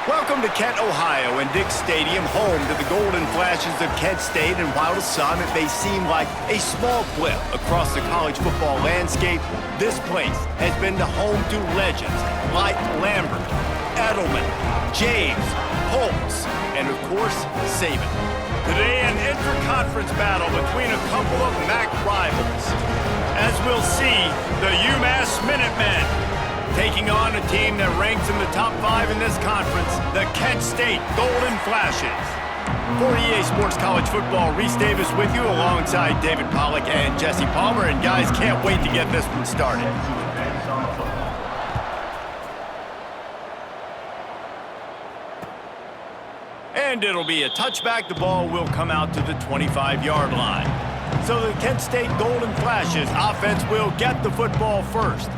Welcome to Kent, Ohio, and Dink Stadium, home to the Golden Flashes of Kent State. And while to some it may seem like a small blip across the college football landscape, this place has been the home to legends like Lambert, Edelman, James, Holtz, and of course, Saban. Today, an inter-conference battle between a couple of MAC rivals. As we'll see, the UMass Minutemen taking on a team that ranks in the top 5 in this conference, the Kent State Golden Flashes. For EA Sports College Football, Reese Davis with you alongside David Pollack and Jesse Palmer. And guys, can't wait to get this one started. And it'll be a touchback. The ball will come out to the 25-yard line. So the Kent State Golden Flashes offense will get the football first.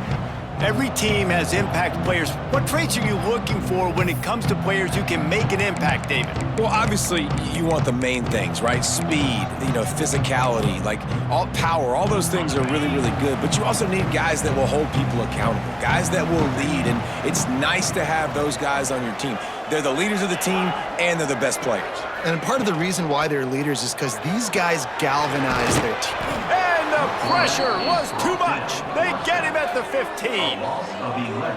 Every team has impact players. What traits are you looking for when it comes to players who can make an impact, David? Well, obviously, you want the main things, right? Speed, physicality, like all power, all those things are really, really good. But you also need guys that will hold people accountable, guys that will lead. And it's nice to have those guys on your team. They're the leaders of the team, and they're the best players. And part of the reason why they're leaders is because these guys galvanize their team. And the pressure was too much. They get him at the 15.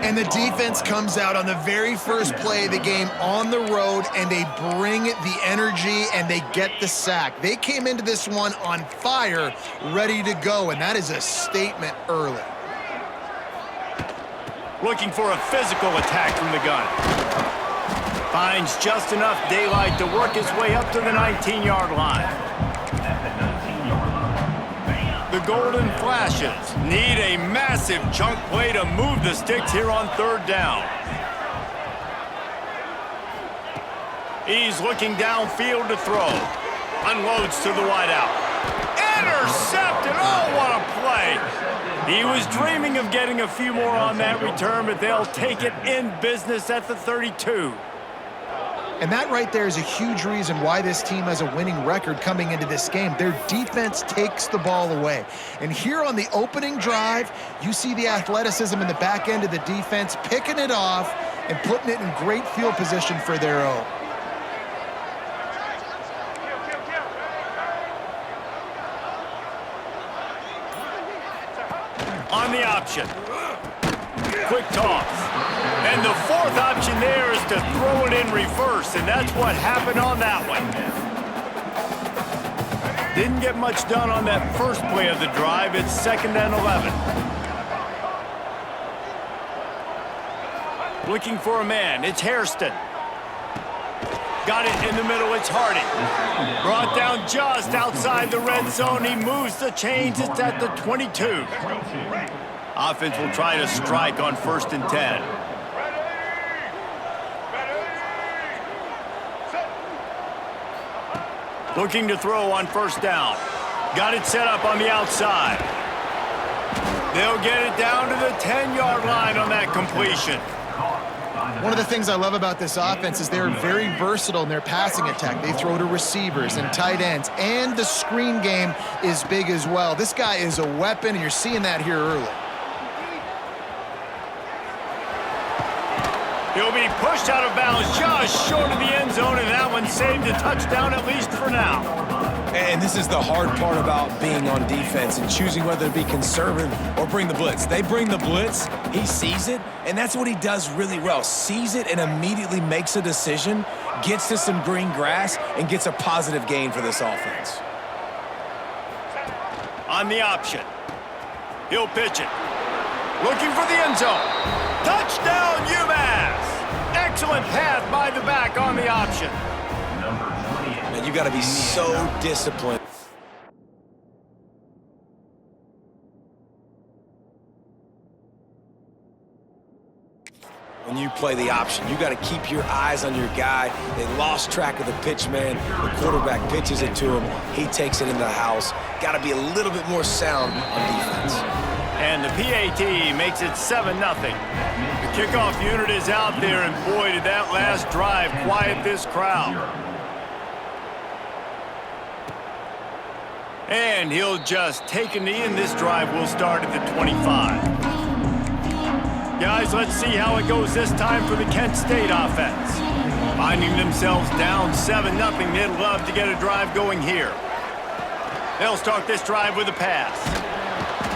And the defense comes out on the very first play of the game on the road, and they bring the energy, and they get the sack. They came into this one on fire, ready to go, and that is a statement early. Looking for a physical attack from the gun. Finds just enough daylight to work his way up to the 19-yard line. The Golden Flashes need a massive chunk play to move the sticks here on third down. He's looking downfield to throw. Unloads to the wideout. Intercepted! Oh, what a play! He was dreaming of getting a few more on that return, but they'll take it in business at the 32. And that right there is a huge reason why this team has a winning record coming into this game. Their defense takes the ball away. And here on the opening drive, you see the athleticism in the back end of the defense, picking it off and putting it in great field position for their own. On the option. Quick toss. And the fourth option there is to throw it in reverse, and that's what happened on that one. Didn't get much done on that first play of the drive. It's 2nd and 11. Looking for a man. It's Hairston. Got it in the middle. It's Hardy. Brought down just outside the red zone. He moves the chains. It's at the 22. Offense will try to strike on 1st and 10. Looking to throw on 1st down. Got it set up on the outside. They'll get it down to the 10-yard line on that completion. One of the things I love about this offense is they're very versatile in their passing attack. They throw to receivers and tight ends, and the screen game is big as well. This guy is a weapon, and you're seeing that here early. He'll be pushed out of bounds just short of the end zone, and that one saved a touchdown, at least for now. And this is the hard part about being on defense and choosing whether to be conservative or bring the blitz. They bring the blitz, he sees it, and that's what he does really well. Sees it and immediately makes a decision, gets to some green grass, and gets a positive gain for this offense. On the option. He'll pitch it. Looking for the end zone. Touchdown, UMass! Excellent pass by the back on the option. And you got to be so disciplined. When you play the option, you got to keep your eyes on your guy. They lost track of the pitch, man. The quarterback pitches it to him. He takes it in the house. Got to be a little bit more sound on defense. And the PAT makes it 7-0. The kickoff unit is out there, and boy, did that last drive quiet this crowd. And he'll just take a knee, and this drive will start at the 25. Guys, let's see how it goes this time for the Kent State offense. Finding themselves down 7-0, they'd love to get a drive going here. They'll start this drive with a pass.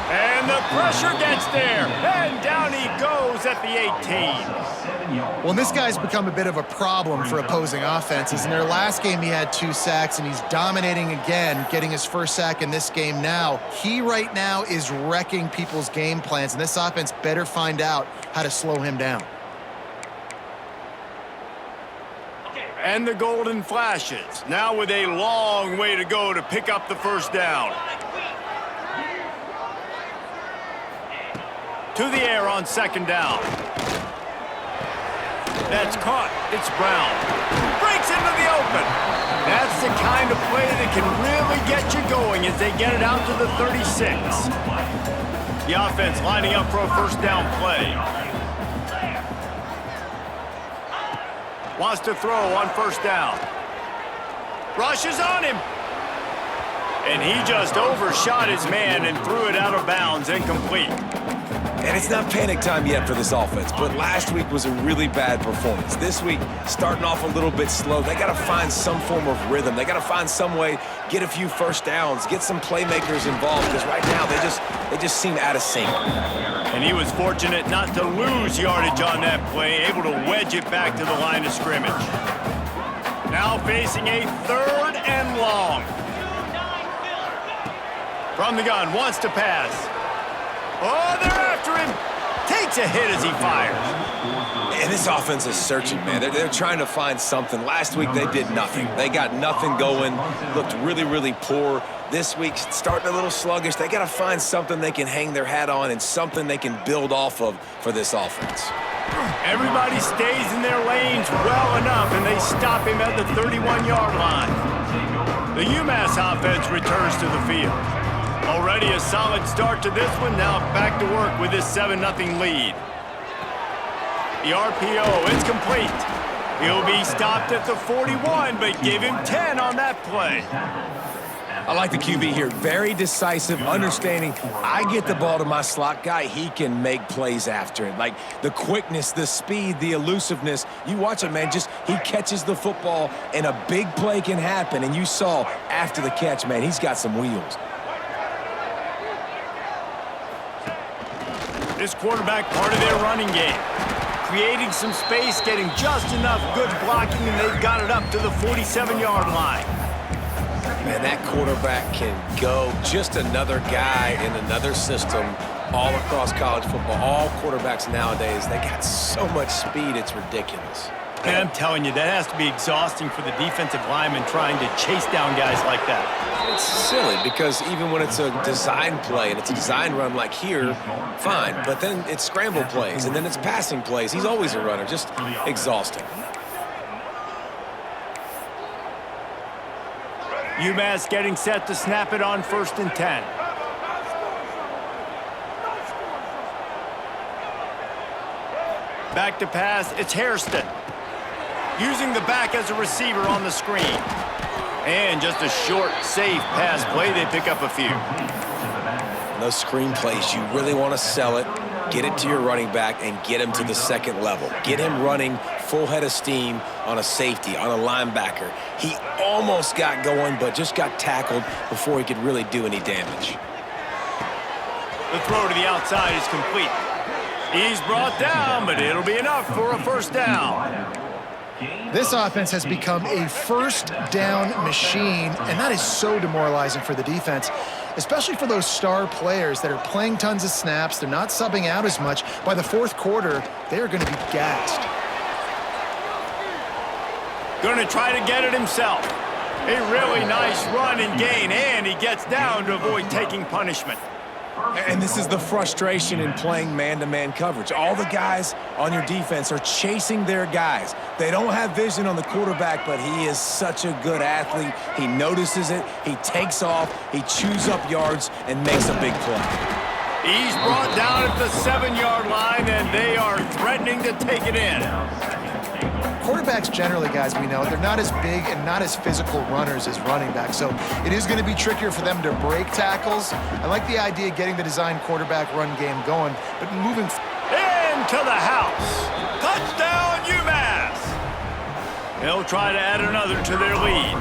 And the pressure gets there. And down he goes at the 18. Well, this guy's become a bit of a problem for opposing offenses. In their last game, he had 2 sacks, and he's dominating again, getting his first sack in this game now. He right now is wrecking people's game plans, and this offense better find out how to slow him down. And the golden flashes, now with a long way to go to pick up the first down. To the air on second down. That's caught. It's Brown. Breaks into the open. That's the kind of play that can really get you going as they get it out to the 36. The offense lining up for a first down play. Wants to throw on first down. Rushes on him. And he just overshot his man and threw it out of bounds, incomplete. And it's not panic time yet for this offense, but last week was a really bad performance. This week, starting off a little bit slow. They got to find some form of rhythm. They got to find some way, get a few first downs, get some playmakers involved, because right now they just seem out of sync. And he was fortunate not to lose yardage on that play, able to wedge it back to the line of scrimmage. Now facing a 3rd and long. From the gun, wants to pass. Oh, they're after him. Takes a hit as he fires. And this offense is searching, man. They're trying to find something. Last week, they did nothing. They got nothing going, looked really, really poor. This week, starting a little sluggish. They got to find something they can hang their hat on and something they can build off of for this offense. Everybody stays in their lanes well enough, and they stop him at the 31-yard line. The UMass offense returns to the field. Already a solid start to this one. Now back to work with this 7-0 lead. The RPO, it's complete. He'll be stopped at the 41, but give him 10 on that play. I like the QB here. Very decisive, understanding I get the ball to my slot guy, he can make plays after it. Like the quickness, the speed, the elusiveness. You watch it, man, just he catches the football and a big play can happen. And you saw after the catch, man, he's got some wheels. This quarterback part of their running game. Creating some space, getting just enough good blocking, and they've got it up to the 47-yard line. Man, that quarterback can go. Just another guy in another system all across college football. All quarterbacks nowadays, they got so much speed, it's ridiculous. And I'm telling you, that has to be exhausting for the defensive lineman trying to chase down guys like that. It's silly because even when it's a design play and it's a design run like here, fine. But then it's scramble plays and then it's passing plays. He's always a runner, just exhausting. UMass getting set to snap it on 1st and 10. Back to pass, it's Hairston. Using the back as a receiver on the screen. And just a short, safe pass play, they pick up a few. Those screen plays, you really want to sell it, get it to your running back, and get him to the second level. Get him running full head of steam on a safety, on a linebacker. He almost got going, but just got tackled before he could really do any damage. The throw to the outside is complete. He's brought down, but it'll be enough for a first down. This offense has become a first down machine, and that is so demoralizing for the defense, especially for those star players that are playing tons of snaps. They're not subbing out as much. By the 4th quarter, they're going to be gassed. Going to try to get it himself. A really nice run and gain, and he gets down to avoid taking punishment. And this is the frustration in playing man-to-man coverage. All the guys on your defense are chasing their guys. They don't have vision on the quarterback, but he is such a good athlete. He notices it, he takes off, he chews up yards, and makes a big play. He's brought down at the 7-yard line, and they are threatening to take it in. Quarterbacks generally, guys, we know, they're not as big and not as physical runners as running backs, so it is going to be trickier for them to break tackles. I like the idea of getting the design quarterback run game going, but moving. And to the house. Touchdown, UMass. They'll try to add another to their lead.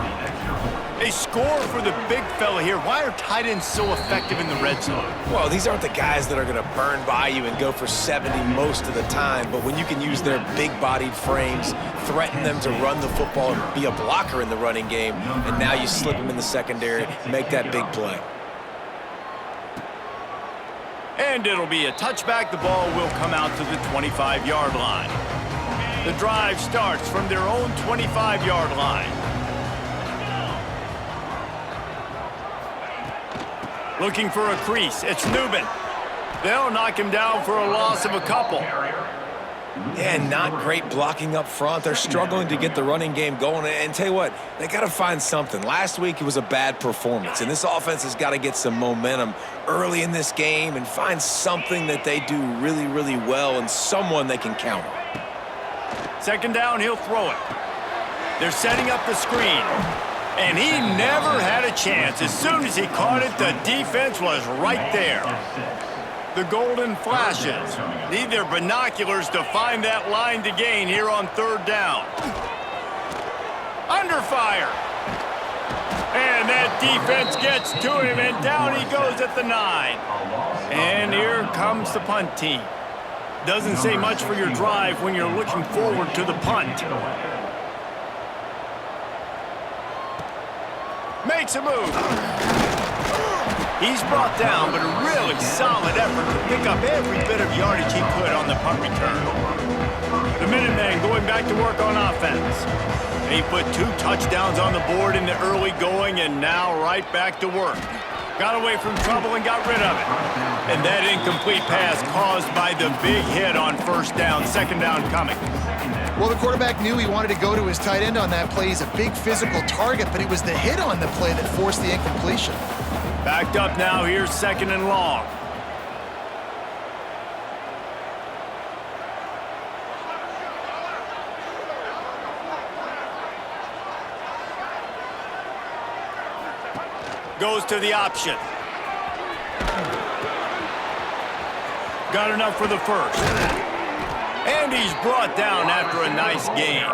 A score for the big fella here. Why are tight ends so effective in the red zone? Well, these aren't the guys that are going to burn by you and go for 70 most of the time, but when you can use their big-bodied frames, threaten them to run the football and be a blocker in the running game, and now you slip them in the secondary, make that big play. And it'll be a touchback. The ball will come out to the 25-yard line. The drive starts from their own 25-yard line. Looking for a crease. It's Newman. They'll knock him down for a loss of a couple. Yeah, not great blocking up front. They're struggling to get the running game going. And tell you what, they got to find something. Last week, it was a bad performance. And this offense has got to get some momentum early in this game and find something that they do really, really well and someone they can count on. Second down, he'll throw it. They're setting up the screen. And he never had a chance. As soon as he caught it, the defense was right there. The golden flashes. Need their binoculars to find that line to gain here on third down. Under fire. And that defense gets to him, and down he goes at the 9. And here comes the punt team. Doesn't say much for your drive when you're looking forward to the punt. Makes a move. He's brought down, but a really solid effort to pick up every bit of yardage he could on the punt return. The Minutemen going back to work on offense. They put 2 touchdowns on the board in the early going, and now right back to work. Got away from trouble and got rid of it. And that incomplete pass caused by the big hit on first down, second down coming. Well, the quarterback knew he wanted to go to his tight end on that play. He's a big physical target, but it was the hit on the play that forced the incompletion. Backed up now, here's second and long. Goes to the option. Got enough for the first. And he's brought down after a nice gain.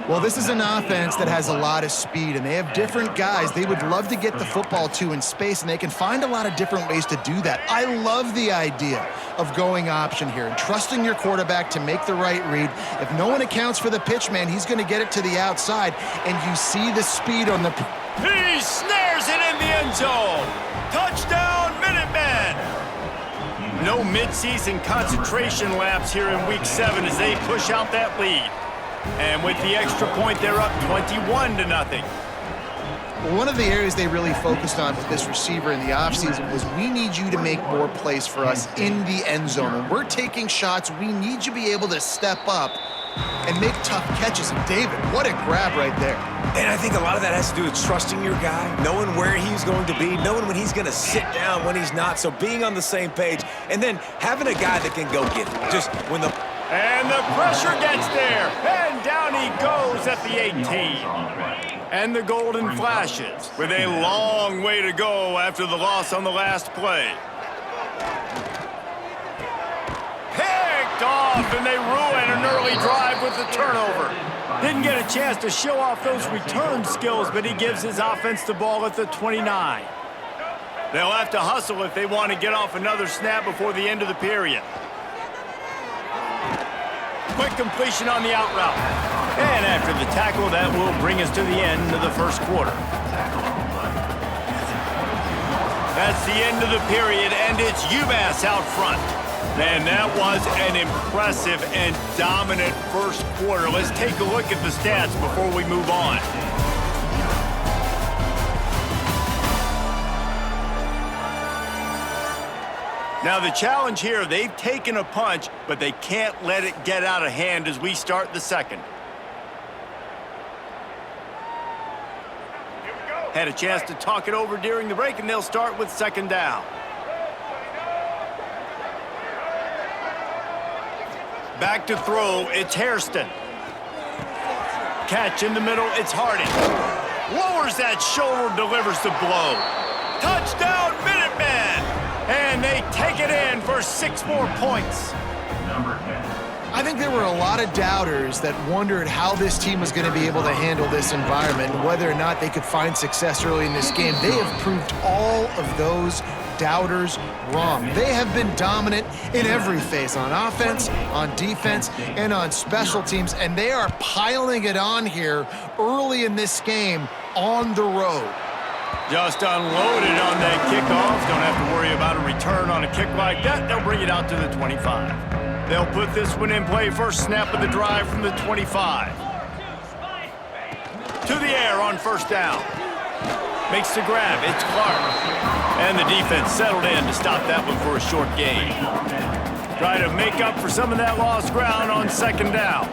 Well, this is an offense that has a lot of speed, and they have different guys they would love to get the football to in space, and they can find a lot of different ways to do that. I love the idea of going option here and trusting your quarterback to make the right read. If no one accounts for the pitch, man, he's going to get it to the outside, and you see the speed on the... He snares it in the end zone. Touchdown, Minutemen. No midseason concentration laps here in Week 7 as they push out that lead. And with the extra point, they're up 21-0. Well, one of the areas they really focused on with this receiver in the offseason was we need you to make more plays for us in the end zone. When we're taking shots, we need you to be able to step up and make tough catches. And David, what a grab right there. And I think a lot of that has to do with trusting your guy, knowing where he's going to be, knowing when he's going to sit down, when he's not. So being on the same page, and then having a guy that can go get it. Just when the... And the pressure gets there. And down he goes at the 18. And the golden flashes with a long way to go after the loss on the last play. Picked off, and they ruin an early drive with the turnover. Didn't get a chance to show off those return skills, but he gives his offense the ball at the 29. They'll have to hustle if they want to get off another snap before the end of the period. Quick completion on the out route. And after the tackle, that will bring us to the end of the first quarter. That's the end of the period, and it's UMass out front. Man, that was an impressive and dominant first quarter. Let's take a look at the stats before we move on. Now the challenge here, they've taken a punch, but they can't let it get out of hand as we start the second. Had a chance to talk it over during the break, and they'll start with second down. Back to throw, it's Hairston. Catch in the middle, it's Harding. Lowers that shoulder, delivers the blow. Touchdown, Minutemen! And they take it in for 6 more points. I think there were a lot of doubters that wondered how this team was going to be able to handle this environment and whether or not they could find success early in this game. They have proved all of those doubters wrong. They have been dominant in every phase, on offense, on defense, and on special teams, and they are piling it on here early in this game on the road. Just unloaded on that kickoff. Don't have to worry about a return on a kick like that. They'll bring it out to the 25. They'll put this one in play. First snap of the drive from the 25. To the air on first down. Makes the grab. It's Clark. And the defense settled in to stop that one for a short gain. Try to make up for some of that lost ground on second down.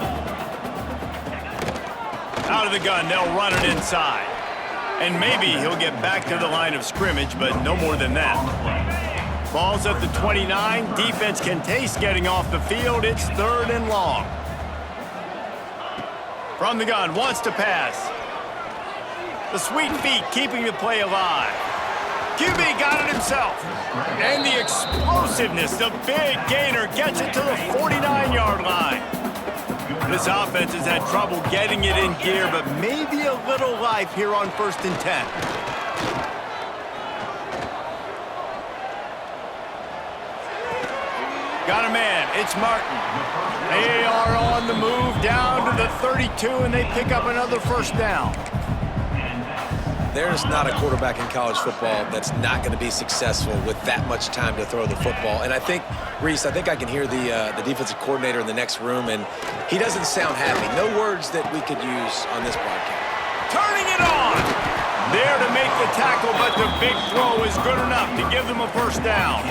Out of the gun, they'll run it inside. And maybe he'll get back to the line of scrimmage, but no more than that. Ball's at the 29. Defense can taste getting off the field. It's 3rd and long. From the gun, wants to pass. The sweet feet keeping the play alive. QB got it himself. And the explosiveness, the big gainer, gets it to the 49-yard line. This offense has had trouble getting it in gear, but maybe a little life here on 1st and 10. Got a man. It's Martin. They are on the move down to the 32, and they pick up another first down. There's not a quarterback in college football that's not going to be successful with that much time to throw the football. And I think, Reese, I can hear the defensive coordinator in the next room, and he doesn't sound happy. No words that we could use on this broadcast. Turning it on. There to make the tackle, but the big throw is good enough to give them a first down.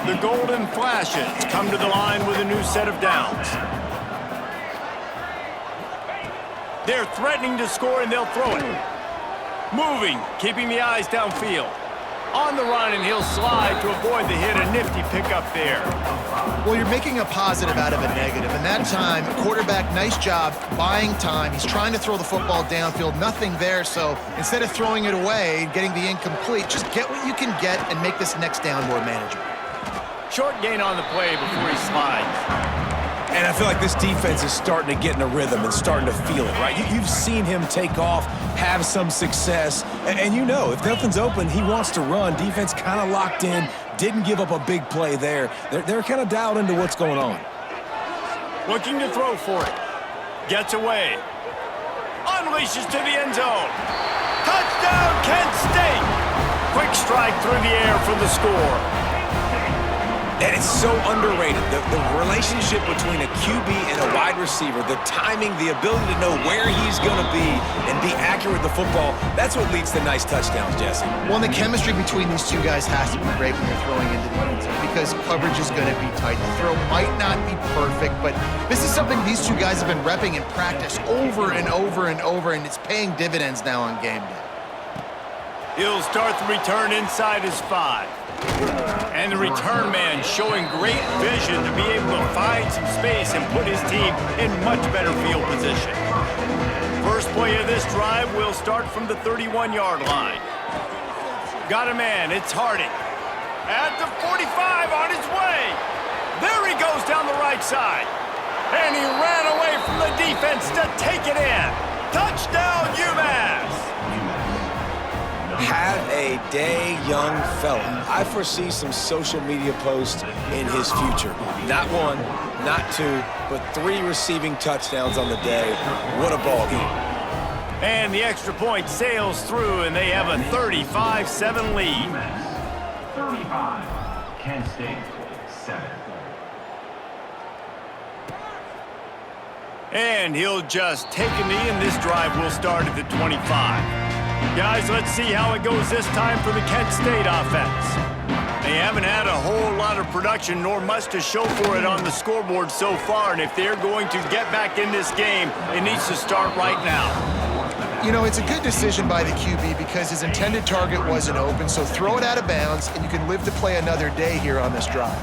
The Golden Flashes come to the line with a new set of downs. They're threatening to score, and they'll throw it. Moving, keeping the eyes downfield. On the run, and he'll slide to avoid the hit. A nifty pickup there. Well, you're making a positive out of a negative, and that time, quarterback, nice job buying time. He's trying to throw the football downfield, nothing there, so instead of throwing it away, getting the incomplete, just get what you can get and make this next down more manageable. Short gain on the play before he slides. And I feel like this defense is starting to get in a rhythm and starting to feel it, right? You've seen him take off, have some success, and you know, if nothing's open, he wants to run. Defense kind of locked in, didn't give up a big play there. They're kind of dialed into what's going on. Looking to throw for it. Gets away. Unleashes to the end zone. Touchdown, Kent State! Quick strike through the air for the score. And it's so underrated, the relationship between a QB and a wide receiver, the timing, the ability to know where he's going to be and be accurate with the football, that's what leads to nice touchdowns, Jesse. Well, and the chemistry between these two guys has to be great when you're throwing into the end zone because coverage is going to be tight. The throw might not be perfect, but this is something these two guys have been repping in practice over and over and over, and it's paying dividends now on game day. He'll start the return inside his 5. And the return man showing great vision to be able to find some space and put his team in much better field position. First play of this drive will start from the 31-yard line. Got a man, it's Harding. At the 45 on his way. There he goes down the right side. And he ran away from the defense to take it in. Touchdown, UMass! Have a day, young fella. I foresee some social media posts in his future. Not 1, not 2, but 3 receiving touchdowns on the day. What a ball game. And the extra point sails through, and they have a 35-7 lead. 35, Kent State, 7. And he'll just take a knee, and this drive will start at the 25. Guys, let's see how it goes this time for the Kent State offense. They haven't had a whole lot of production, nor much to show for it on the scoreboard so far, and if they're going to get back in this game, it needs to start right now. You know, it's a good decision by the QB because his intended target wasn't open, so throw it out of bounds, and you can live to play another day here on this drive.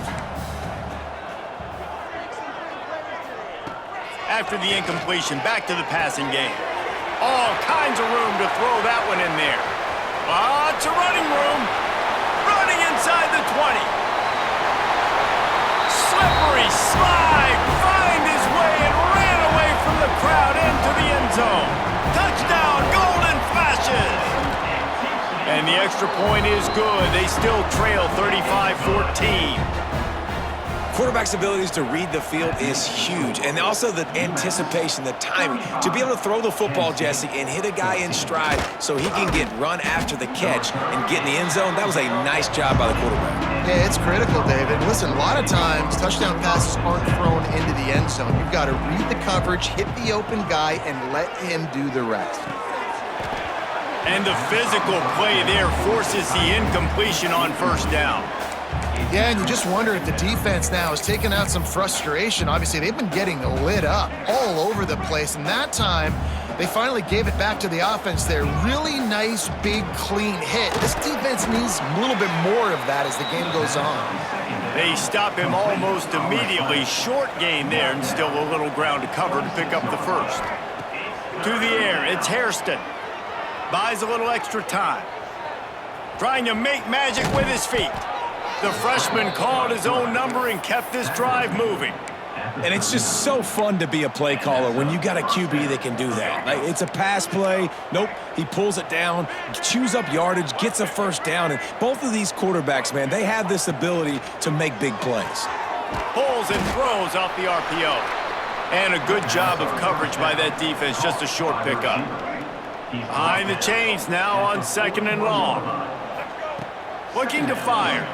After the incompletion, back to the passing game. All kinds of room to throw that one in there. Lots of running room. Running inside the 20. slippery slide, find his way and ran away from the crowd into the end zone. Touchdown, Golden Flashes! And the extra point is good. They still trail 35-14. Quarterback's abilities to read the field is huge, and also the anticipation, the timing. To be able to throw the football, Jesse, and hit a guy in stride so he can get run after the catch and get in the end zone, that was a nice job by the quarterback. Yeah, it's critical, David. Listen, a lot of times touchdown passes aren't thrown into the end zone. You've got to read the coverage, hit the open guy, and let him do the rest. And the physical play there forces the incompletion on first down. Yeah, and you just wonder if the defense now is taking out some frustration. Obviously, they've been getting lit up all over the place, and that time they finally gave it back to the offense there. Really nice, big, clean hit. This defense needs a little bit more of that as the game goes on. They stop him almost immediately. Short gain there, and still a little ground to cover to pick up the first. To the air, it's Hairston. Buys a little extra time. Trying to make magic with his feet. The freshman called his own number and kept this drive moving. And it's just so fun to be a play caller when you got a QB that can do that. Like, it's a pass play. Nope, he pulls it down, chews up yardage, gets a first down. And both of these quarterbacks, man, they have this ability to make big plays. Pulls and throws off the RPO. And a good job of coverage by that defense, just a short pickup. Behind the chains now on 2nd and long. Looking to fire.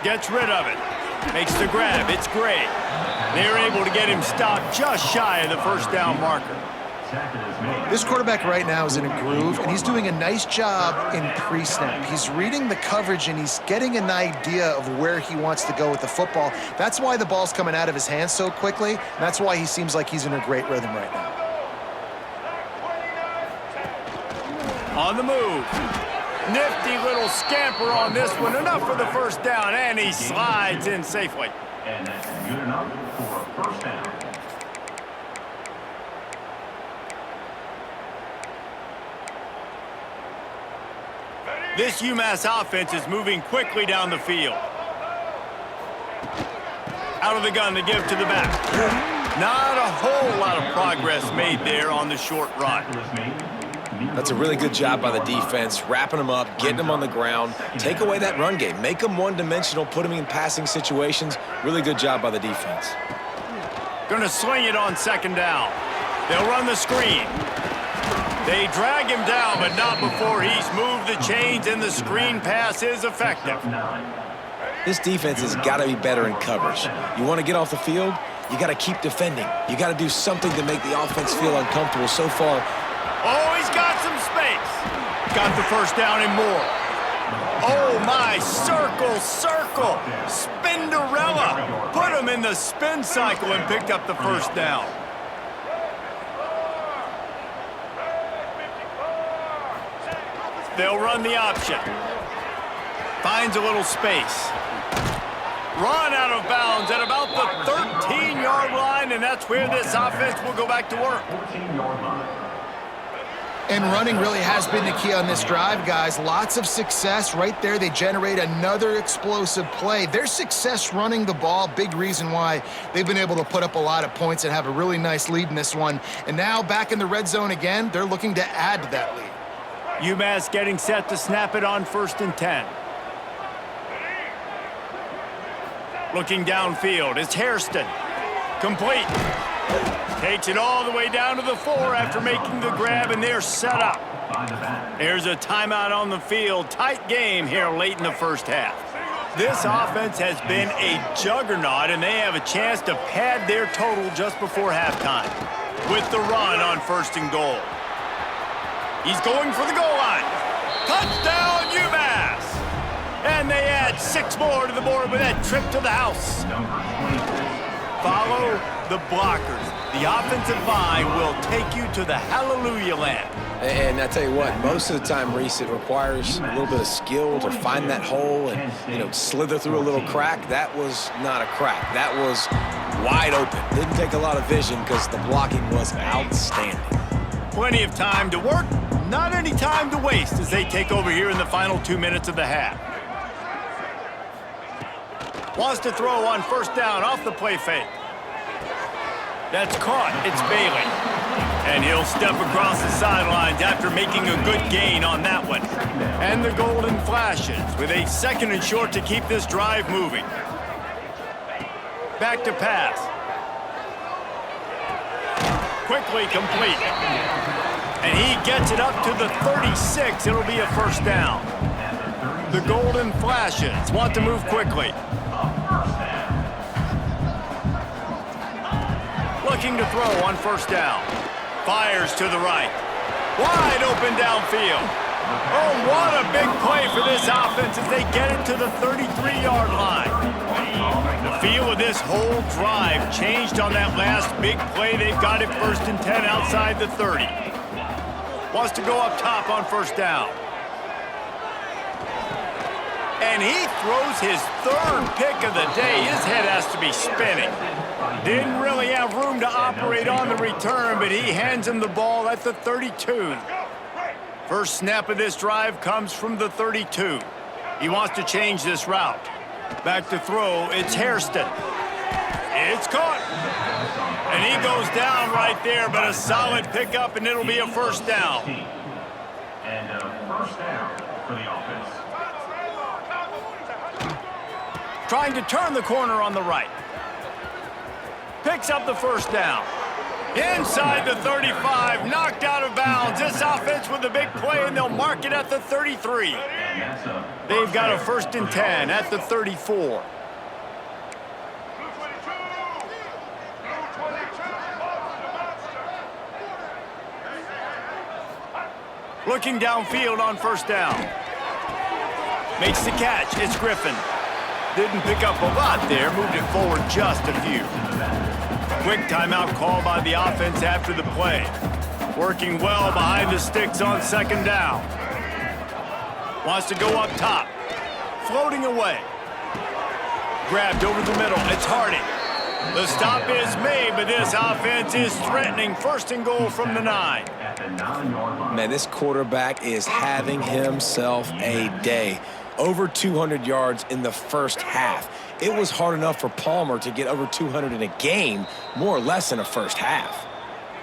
Gets rid of it. Makes the grab. It's Gray. They're able to get him stopped just shy of the first down marker. This quarterback right now is in a groove, and he's doing a nice job in pre-snap. He's reading the coverage, and he's getting an idea of where he wants to go with the football. That's why the ball's coming out of his hands so quickly, and that's why he seems like he's in a great rhythm right now. On the move. Nifty little scamper on this one. Enough for the first down, and he slides in safely. And that's good enough for a first down. This UMass offense is moving quickly down the field. Out of the gun to give to the back. Not a whole lot of progress made there on the short run. That's a really good job by the defense, wrapping them up, getting them on the ground. Take away that run game. Make them one-dimensional, put them in passing situations. Really good job by the defense. Going to sling it on 2nd down. They'll run the screen. They drag him down, but not before he's moved the chains, and the screen pass is effective. This defense has got to be better in coverage. You want to get off the field, you got to keep defending. You got to do something to make the offense feel uncomfortable. So far, oh, he's got some space. Got the first down and more. Oh, my, circle. Spinderella. Put him in the spin cycle and picked up the first down. They'll run the option. Finds a little space. Run out of bounds at about the 13-yard line, and that's where this offense will go back to work. 14-yard line. And running really has been the key on this drive, guys. Lots of success right there. They generate another explosive play. Their success running the ball, big reason why they've been able to put up a lot of points and have a really nice lead in this one. And now back in the red zone again, they're looking to add to that lead. UMass getting set to snap it on 1st and 10. Looking downfield, it's Hairston. Complete. Takes it all the way down to the 4 after making the grab, and they're set up. There's a timeout on the field. Tight game here late in the first half. This offense has been a juggernaut, and they have a chance to pad their total just before halftime with the run on 1st and goal. He's going for the goal line. Touchdown, UMass! And they add 6 more to the board with that trip to the house. Follow the blockers. The offensive line will take you to the hallelujah land. And I tell you what, most of the time, Reese, it requires a little bit of skill to find that hole and, slither through a little crack. That was not a crack. That was wide open. Didn't take a lot of vision because the blocking was outstanding. Plenty of time to work, not any time to waste as they take over here in the final 2 minutes of the half. Wants to throw on first down off the play fake. That's caught. It's Bailey. And he'll step across the sidelines after making a good gain on that one. And the golden flashes with a 2nd and short to keep this drive moving. Back to pass. Quickly complete. And he gets it up to the 36. It'll be a first down. The golden flashes want to move quickly. Looking to throw on first down. Fires to the right. Wide open downfield. Oh, what a big play for this offense as they get it to the 33-yard line. The feel of this whole drive changed on that last big play. They've got it 1st and 10 outside the 30. Wants to go up top on first down. And he throws his 3rd pick of the day. His head has to be spinning. Didn't really have room to operate on the return, but he hands him the ball at the 32. First snap of this drive comes from the 32. He wants to change this route. Back to throw, it's Hairston. It's caught. And he goes down right there, but a solid pickup, and it'll be a first down. And a first down for the offense. Trying to turn the corner on the right. Picks up the first down. Inside the 35, knocked out of bounds. This offense with a big play, and they'll mark it at the 33. They've got a 1st and 10 at the 34. Looking downfield on first down. Makes the catch. It's Griffin. Didn't pick up a lot there. Moved it forward just a few. Quick timeout call by the offense after the play. Working well behind the sticks on 2nd down. Wants to go up top. Floating away. Grabbed over the middle. It's Harding. The stop is made, but this offense is threatening. 1st and goal from the 9. Man, this quarterback is having himself a day. Over 200 yards in the first half. It was hard enough for Palmer to get over 200 in a game, more or less in a first half.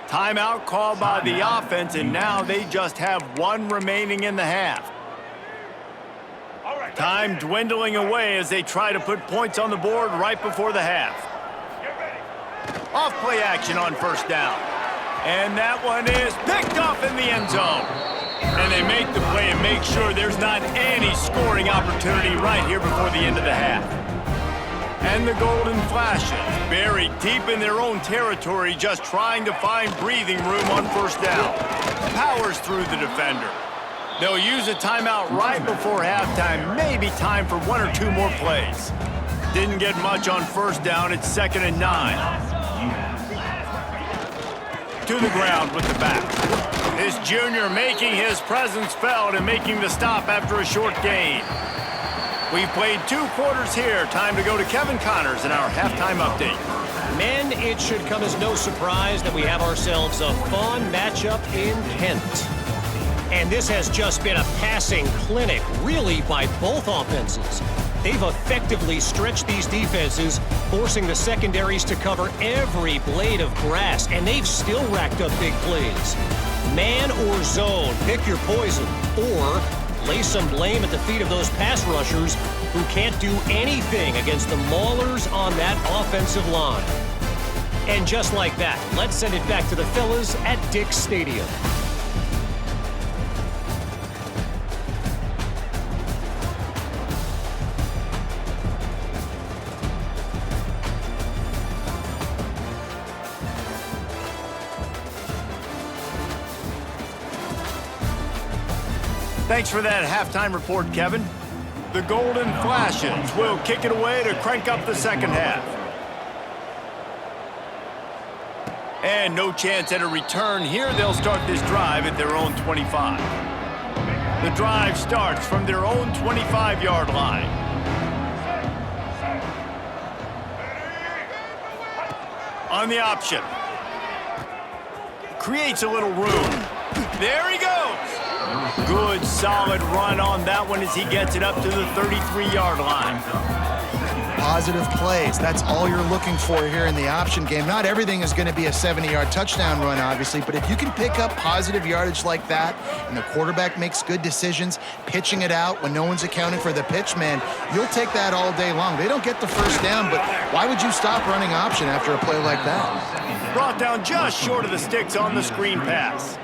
Timeout called by the offense, and now they just have 1 remaining in the half. Time dwindling away as they try to put points on the board right before the half. Off play action on first down. And that one is picked off in the end zone. And they make the play and make sure there's not any scoring opportunity right here before the end of the half. And the golden flashes, buried deep in their own territory, just trying to find breathing room on first down. Powers through the defender. They'll use a timeout right before halftime, maybe time for 1 or 2 more plays. Didn't get much on first down. It's 2nd and 9. To the ground with the back. This junior making his presence felt and making the stop after a short gain. We've played 2 quarters here. Time to go to Kevin Connors in our halftime update. Men, it should come as no surprise that we have ourselves a fun matchup in Kent. And this has just been a passing clinic, really, by both offenses. They've effectively stretched these defenses, forcing the secondaries to cover every blade of grass, and they've still racked up big plays. Man or zone, pick your poison, or lay some blame at the feet of those pass rushers who can't do anything against the maulers on that offensive line. And just like that, let's send it back to the fellas at Dink Stadium. Thanks for that halftime report, Kevin. The Golden Flashes will kick it away to crank up the second half. And no chance at a return here. They'll start this drive at their own 25. The drive starts from their own 25-yard line. On the option. Creates a little room. There he goes. Good, solid run on that one as he gets it up to the 33-yard line. positive plays. That's all you're looking for here in the option game. Not everything is going to be a 70-yard touchdown run, obviously, but if you can pick up positive yardage like that and the quarterback makes good decisions, pitching it out when no one's accounting for the pitch, man, you'll take that all day long. They don't get the first down, but why would you stop running option after a play like that? Brought down just short of the sticks on the screen pass.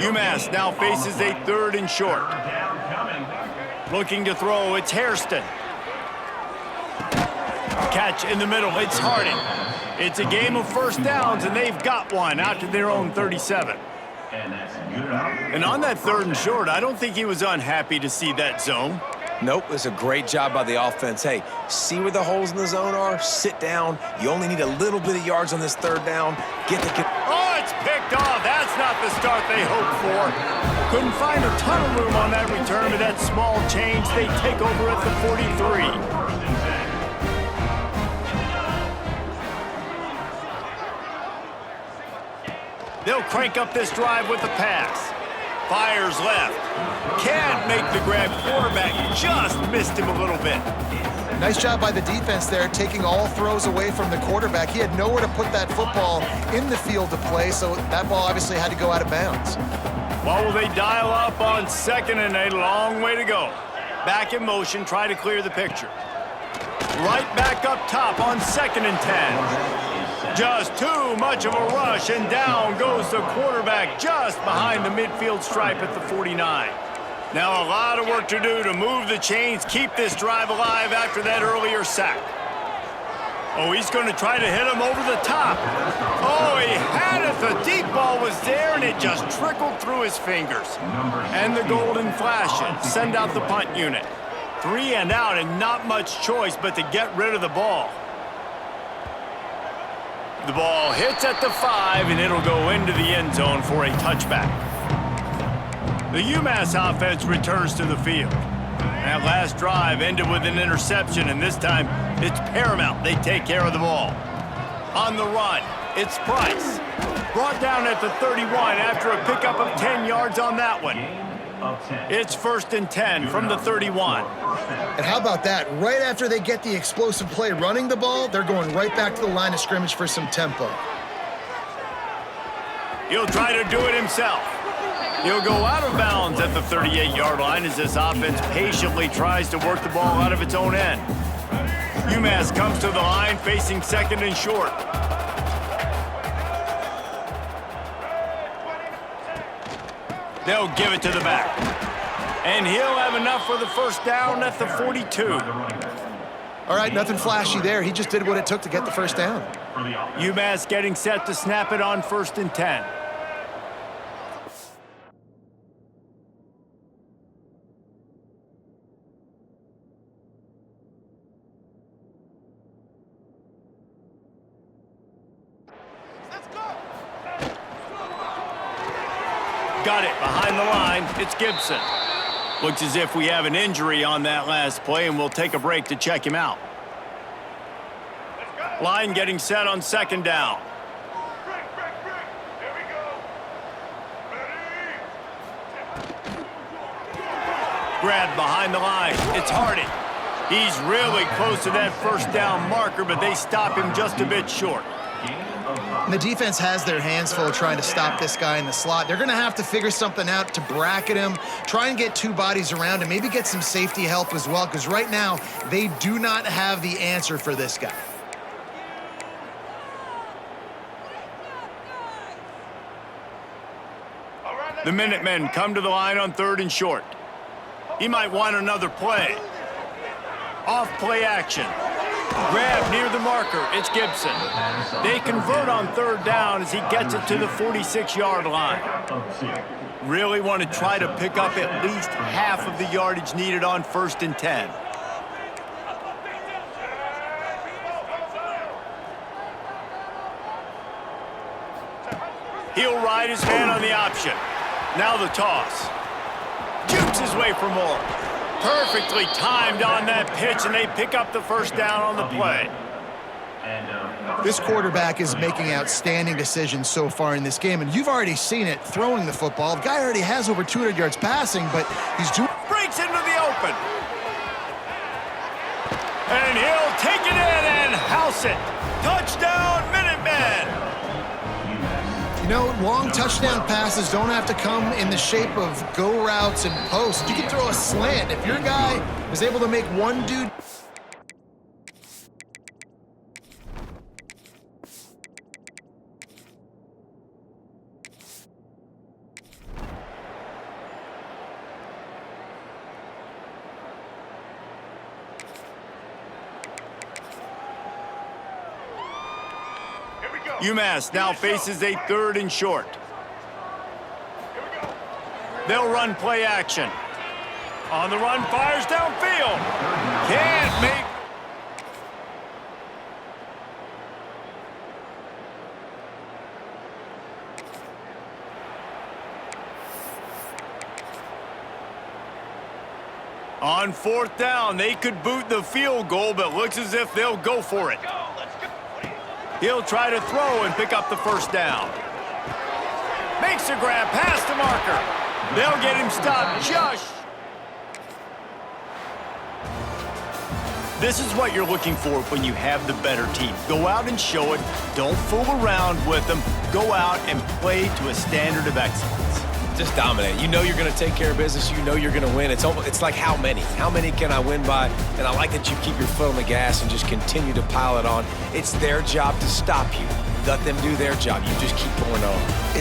UMass now faces a 3rd and short. Looking to throw, it's Hairston. Catch in the middle, it's Harding. It's a game of first downs, and they've got one out to their own 37. And on that 3rd and short, I don't think he was unhappy to see that zone. Nope, it's a great job by the offense. Hey, see where the holes in the zone are? Sit down. You only need a little bit of yards on this 3rd down. Oh, it's picked off. That's not the start they hoped for. Couldn't find a ton of room on that return, but that small change, they take over at the 43. They'll crank up this drive with the pass. Fires left. Can't make the grab. Quarterback just missed him a little bit. Nice job by the defense there, taking all throws away from the quarterback. He had nowhere to put that football in the field to play, so that ball obviously had to go out of bounds. Well, will they dial up on 2nd and a long way to go? Back in motion, try to clear the picture. Right back up top on 2nd and 10. Just too much of a rush, and down goes the quarterback just behind the midfield stripe at the 49. Now a lot of work to do to move the chains, keep this drive alive after that earlier sack. Oh, he's going to try to hit him over the top. Oh, he had it. The deep ball was there, and it just trickled through his fingers. And the golden flashes send out the punt unit. 3 and out, and not much choice but to get rid of the ball. The ball hits at the 5, and it'll go into the end zone for a touchback. The UMass offense returns to the field. That last drive ended with an interception, and this time it's paramount they take care of the ball. On the run, it's Price. Brought down at the 31 after a pickup of 10 yards on that one. It's 1st and 10 from the 31. And how about that? Right after they get the explosive play running the ball, they're going right back to the line of scrimmage for some tempo. He'll try to do it himself. He'll go out of bounds at the 38-yard line as this offense patiently tries to work the ball out of its own end. UMass comes to the line facing 2nd and short. They'll give it to the back. And he'll have enough for the first down at the 42. All right, nothing flashy there. He just did what it took to get the first down. UMass getting set to snap it on 1st and 10. Got it behind the line. It's Gibson. Looks as if we have an injury on that last play, and we'll take a break to check him out. Line getting set on 2nd down. Grab behind the line. It's Harding. He's really close to that first down marker, but they stop him just a bit short. And the defense has their hands full trying to stop this guy in the slot. They're going to have to figure something out to bracket him, try and get 2 bodies around him, maybe get some safety help as well, because right now they do not have the answer for this guy. The Minutemen come to the line on 3rd and short. He might want another play. Off play action. Grab near the marker. It's Gibson. They convert on 3rd down as he gets it to the 46-yard line. Really want to try to pick up at least half of the yardage needed on 1st and 10. He'll ride his man on the option. Now the toss. Jukes his way for more. Perfectly timed on that pitch, and they pick up the first down on the play. This quarterback is making outstanding decisions so far in this game, and you've already seen it throwing the football. The guy already has over 200 yards passing, but he's doing... Breaks into the open. And he'll take it in. house it. Touchdown, Minutemen! You know, long touchdown passes don't have to come in the shape of go routes and posts. You can throw a slant. If your guy is able to make one dude... UMass now faces a 3rd and short. They'll run play action. On the run, fires downfield. Can't make... On 4th down, they could boot the field goal, but looks as if they'll go for it. He'll try to throw and pick up the 1st down. Makes a grab past the marker. They'll get him stopped just. This is what you're looking for when you have the better team. Go out and show it. Don't fool around with them. Go out and play to a standard of excellence. Just dominate. You know you're going to take care of business. You know you're going to win. It's like how many? How many can I win by? And I like that you keep your foot on the gas and just continue to pile it on. It's their job to stop you. Let them do their job. You just keep going on.